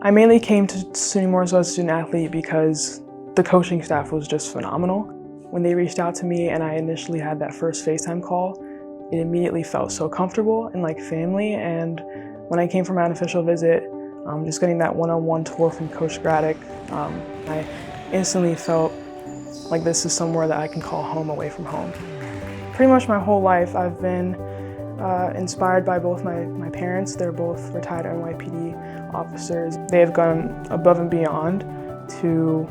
I mainly came to SUNY Morrisville as a student athlete because the coaching staff was just phenomenal. When they reached out to me and I initially had that first FaceTime call, it immediately felt so comfortable and like family. And when I came for my unofficial visit, just getting that one-on-one tour from Coach Graddick, I instantly felt like this is somewhere that I can call home away from home. Pretty much my whole life I've been inspired by both my parents. They're both retired NYPD officers. They have gone above and beyond to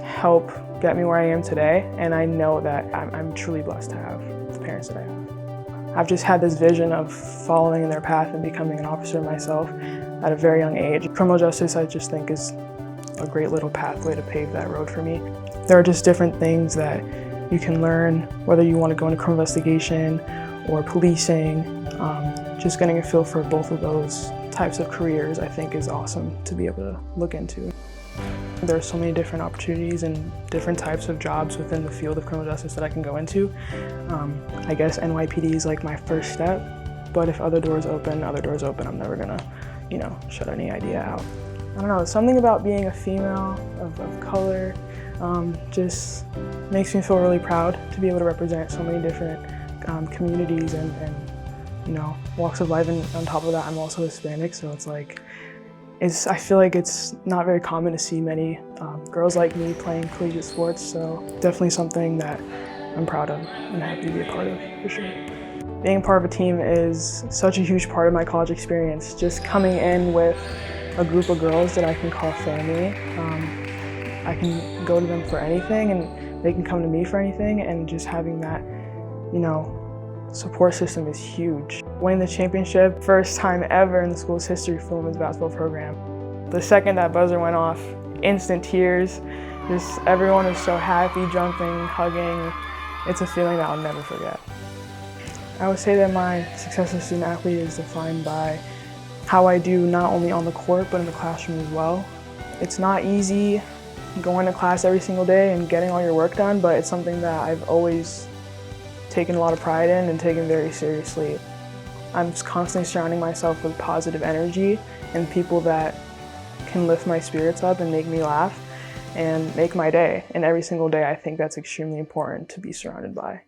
help get me where I am today, and I know that I'm truly blessed to have the parents that I have. I've just had this vision of following in their path and becoming an officer myself at a very young age. Criminal justice, I just think, is a great little pathway to pave that road for me. There are just different things that you can learn, whether you want to go into criminal investigation or policing. Just getting a feel for both of those types of careers, I think, is awesome to be able to look into. There are so many different opportunities and different types of jobs within the field of criminal justice that I can go into. I guess NYPD is like my first step, but if other doors open, I'm never gonna, shut any idea out. I don't know, something about being a female of color just makes me feel really proud to be able to represent so many different communities and walks of life. And on top of that, I'm also Hispanic, so it's like, I feel like it's not very common to see many girls like me playing collegiate sports, so definitely something that I'm proud of and happy to be a part of, for sure. Being part of a team is such a huge part of my college experience. Just coming in with a group of girls that I can call family. I can go to them for anything and they can come to me for anything, and just having that, support system is huge. Winning the championship, first time ever in the school's history for the women's basketball program. The second that buzzer went off, instant tears. Just everyone was so happy, jumping, hugging. It's a feeling that I'll never forget. I would say that my success as a student athlete is defined by how I do not only on the court, but in the classroom as well. It's not easy going to class every single day and getting all your work done, but it's something that I've always taken a lot of pride in and taken very seriously. I'm just constantly surrounding myself with positive energy and people that can lift my spirits up and make me laugh and make my day. And every single day, I think that's extremely important to be surrounded by.